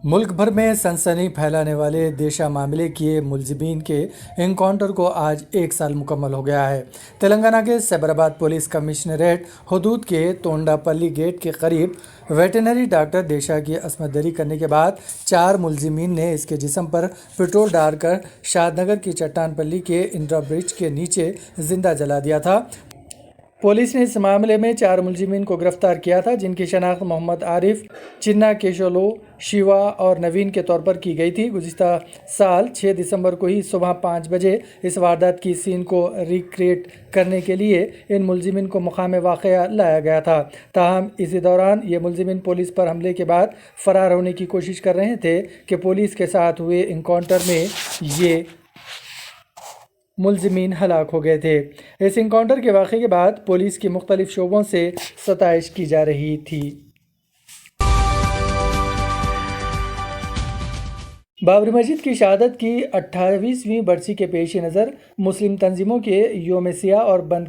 ملک بھر میں سنسنی پھیلانے والے دیشہ معاملے کے ملزمین کے انکاؤنٹر کو آج 1 سال مکمل ہو گیا ہے۔ تلنگانہ کے سائبرآباد پولیس کمشنریٹ حدود کے تونڈا پلی گیٹ کے قریب ویٹرنری ڈاکٹر دیشہ کی عصمت دری کرنے کے بعد 4 ملزمین نے اس کے جسم پر پٹرول ڈال کر شاد نگر کی چٹان پلی کے اندرا برج کے نیچے زندہ جلا دیا تھا۔ پولیس نے اس معاملے میں 4 ملزمین کو گرفتار کیا تھا، جن کی شناخت محمد عارف، چنا کیشولو، شیوا اور نوین کے طور پر کی گئی تھی۔ گزشتہ سال 6 دسمبر کو ہی صبح 5 بجے اس واردات کی سین کو ریکریٹ کرنے کے لیے ان ملزمین کو مقام واقعہ لایا گیا تھا۔ تاہم اسی دوران یہ ملزمین پولیس پر حملے کے بعد فرار ہونے کی کوشش کر رہے تھے کہ پولیس کے ساتھ ہوئے انکاؤنٹر میں یہ ملزمین ہلاک ہو گئے تھے۔ اس انکاؤنٹر کے واقعے کے بعد پولیس کی مختلف شعبوں سے ستائش کی جا رہی تھی۔ بابری مسجد کی شہادت کی 28ویں برسی کے پیش نظر مسلم تنظیموں کے یوم سیاہ اور بند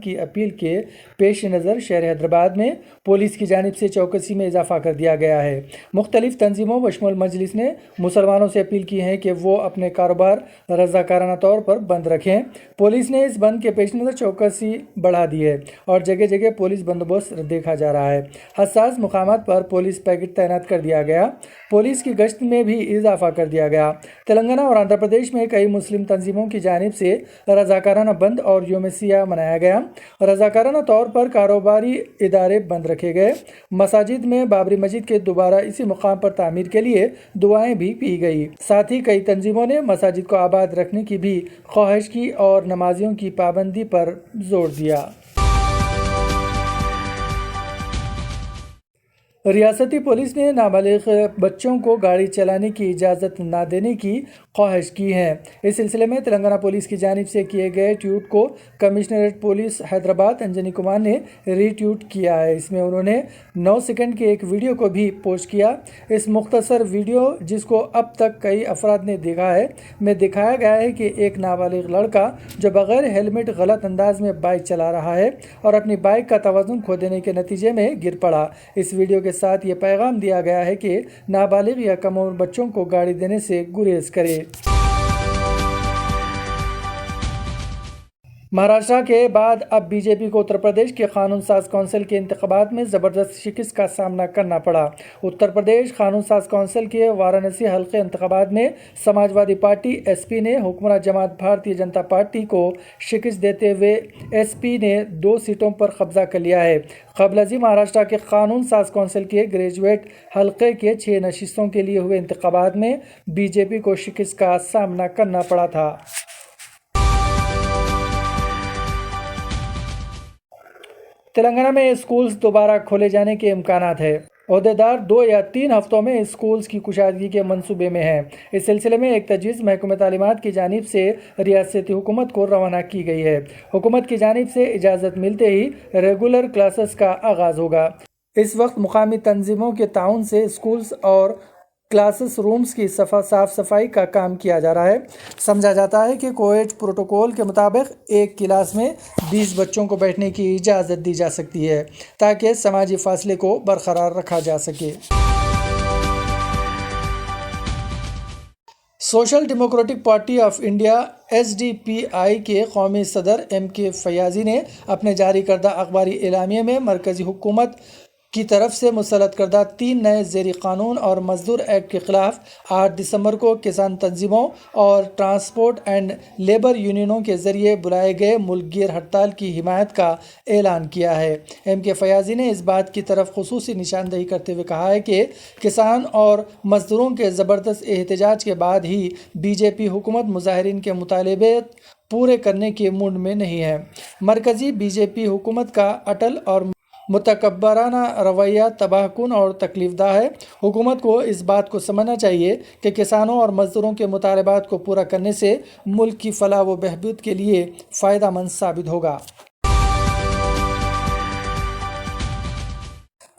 کی اپیل کے پیش نظر شہر حیدرآباد میں پولیس کی جانب سے چوکسی میں اضافہ کر دیا گیا ہے۔ مختلف تنظیموں بشمول مجلس نے مسلمانوں سے اپیل کی ہے کہ وہ اپنے کاروبار رضاکارانہ طور پر بند رکھیں۔ پولیس نے اس بند کے پیش نظر چوکسی بڑھا دی ہے اور جگہ جگہ پولیس بندوبست دیکھا جا رہا ہے۔ حساس مقامات پر پولیس پیکٹ تعینات کر دیا گیا۔ پولیس کی گشت میں بھی اضافہ کر دیا گیا۔ تلنگانہ اور آندھرا پردیش میں کئی مسلم تنظیموں کی جانب سے رضاکارانہ بند اور یوم سیاہ منایا گیا۔ رضاکارانہ طور پر کاروباری ادارے بند رکھے گئے۔ مساجد میں بابری مسجد کے دوبارہ اسی مقام پر تعمیر کے لیے دعائیں بھی پی گئی۔ ساتھ ہی کئی تنظیموں نے مساجد کو آباد رکھنے کی بھی خواہش کی اور نمازیوں کی پابندی پر زور دیا۔ ریاستی پولیس نے نابالغ بچوں کو گاڑی چلانے کی اجازت نہ دینے کی خواہش کی ہے۔ اس سلسلے میں تلنگانہ پولیس کی جانب سے کیے گئے ٹویٹ کو کمشنریٹ پولیس حیدرآباد انجنی کمار نے ری ٹویٹ کیا ہے۔ اس میں انہوں نے 9 سیکنڈ کے ایک ویڈیو کو بھی پوسٹ کیا۔ اس مختصر ویڈیو، جس کو اب تک کئی افراد نے دیکھا ہے، میں دکھایا گیا ہے کہ ایک نابالغ لڑکا جو بغیر ہیلمٹ غلط انداز میں بائک چلا رہا ہے اور اپنی بائک کا توازن کھو دینے کے نتیجے میں گر پڑا۔ اس ویڈیو کے ساتھ یہ پیغام دیا گیا ہے کہ نابالغ یا کم عمر بچوں کو گاڑی دینے سے گریز کرے۔ مہاراشٹر کے بعد اب بی جے پی کو اتر پردیش کے قانون ساز کونسل کے انتخابات میں زبردست شکست کا سامنا کرنا پڑا۔ اتر پردیش قانون ساز کونسل کے وارانسی حلقے انتخابات میں سماج وادی پارٹی ایس پی نے حکمراں جماعت بھارتیہ جنتا پارٹی کو شکست دیتے ہوئے ایس پی نے 2 سیٹوں پر قبضہ کر لیا ہے۔ قبل ازیں مہاراشٹر کے قانون ساز کونسل کے گریجویٹ حلقے کے 6 نشستوں کے لیے ہوئے انتخابات میں بی جے پی کو شکست کا سامنا کرنا پڑا تھا۔ تلنگانہ میں اسکولز دوبارہ کھولے جانے کے امکانات ہیں۔ عہدیدار 2 یا 3 ہفتوں میں اسکولز کی کشادگی کے منصوبے میں ہیں۔ اس سلسلے میں ایک تجویز محکمہ تعلیمات کی جانب سے ریاستی حکومت کو روانہ کی گئی ہے۔ حکومت کی جانب سے اجازت ملتے ہی ریگولر کلاسز کا آغاز ہوگا۔ اس وقت مقامی تنظیموں کے تعاون سے اسکولز اور کلاس رومز کی صاف صفائی کا کام کیا جا رہا ہے۔ سمجھا جاتا ہے کہ کووڈ پروٹوکول کے مطابق ایک کلاس میں 20 بچوں کو بیٹھنے کی اجازت دی جا سکتی ہے تاکہ سماجی فاصلے کو برقرار رکھا جا سکے۔ Social democratic party of India SDPI کے قومی صدر MK فیاضی نے اپنے جاری کردہ اخباری اعلامیے میں مرکزی حکومت کی طرف سے مسلط کردہ 3 نئے زیر قانون اور مزدور ایکٹ کے خلاف 8 دسمبر کو کسان تنظیموں اور ٹرانسپورٹ اینڈ لیبر یونینوں کے ذریعے بلائے گئے ملک گیر ہڑتال کی حمایت کا اعلان کیا ہے۔ MK فیاضی نے اس بات کی طرف خصوصی نشاندہی کرتے ہوئے کہا ہے کہ کسان اور مزدوروں کے زبردست احتجاج کے بعد ہی BJP حکومت مظاہرین کے مطالبے پورے کرنے کے موڈ میں نہیں ہے۔ مرکزی BJP حکومت کا اٹل اور متکبرانہ رویہ تباہ کن اور تکلیف دہ ہے۔ حکومت کو اس بات کو سمجھنا چاہیے کہ کسانوں اور مزدوروں کے مطالبات کو پورا کرنے سے ملک کی فلاح و بہبود کے لیے فائدہ مند ثابت ہوگا۔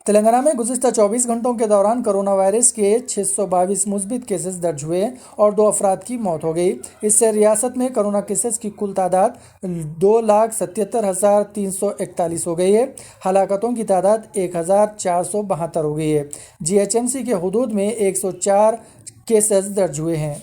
تلنگانہ میں گزشتہ 24 گھنٹوں کے دوران کرونا وائرس کے 622 مثبت کیسز درج ہوئے اور 2 افراد کی موت ہو گئی۔ اس سے ریاست میں کرونا کیسز کی کل تعداد 2,77,341 ہو گئی ہے۔ ہلاکتوں کی تعداد 1,472 ہو گئی ہے۔ GHMC کے حدود میں 104 کیسز درج ہوئے ہیں۔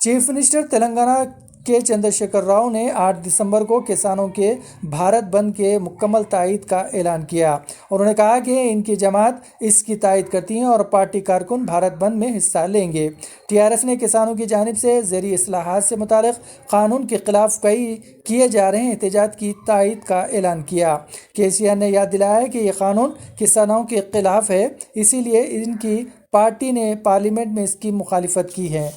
چیف منسٹر تلنگانہ کے چندرشیکھر راؤ نے 8 دسمبر کو کسانوں کے بھارت بند کے مکمل تائید کا اعلان کیا۔ انہوں نے کہا کہ ان کی جماعت اس کی تائید کرتی ہے اور پارٹی کارکن بھارت بند میں حصہ لیں گے۔ TRS نے کسانوں کی جانب سے زرعی اصلاحات سے متعلق قانون کے خلاف کیے جا رہے احتجاج کی تائید کا اعلان کیا۔ KCR نے یاد دلایا کہ یہ قانون کسانوں کے خلاف ہے، اسی لیے ان کی پارٹی نے پارلیمنٹ میں اس کی مخالفت کی ہے۔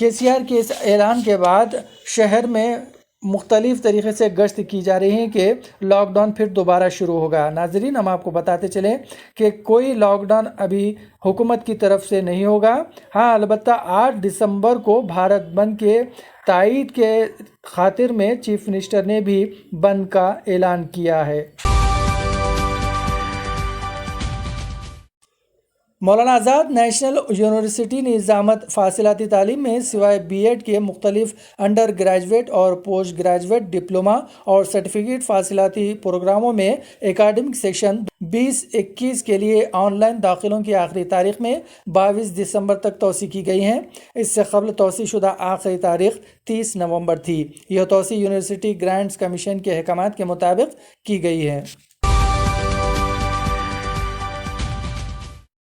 KCR کے اس اعلان کے بعد شہر میں مختلف طریقے سے گشت کی جا رہی ہے کہ لاک ڈاؤن پھر دوبارہ شروع ہوگا۔ ناظرین، ہم آپ کو بتاتے چلیں کہ کوئی لاک ڈاؤن ابھی حکومت کی طرف سے نہیں ہوگا۔ ہاں، البتہ 8 دسمبر کو بھارت بند کے تائید کے خاطر میں چیف منسٹر نے بھی بند کا اعلان کیا ہے۔ مولانا آزاد نیشنل یونیورسٹی نے نظامت فاصلاتی تعلیم میں سوائے B.Ed کے مختلف انڈر گریجویٹ اور پوسٹ گریجویٹ ڈپلوما اور سرٹیفکیٹ فاصلاتی پروگراموں میں اکیڈمک سیشن 2021 کے لیے آن لائن داخلوں کی آخری تاریخ میں 22 دسمبر تک توسیع کی گئی ہیں۔ اس سے قبل توسیع شدہ آخری تاریخ 30 نومبر تھی۔ یہ توسیع یونیورسٹی گرانٹس کمیشن کے احکامات کے مطابق کی گئی ہے۔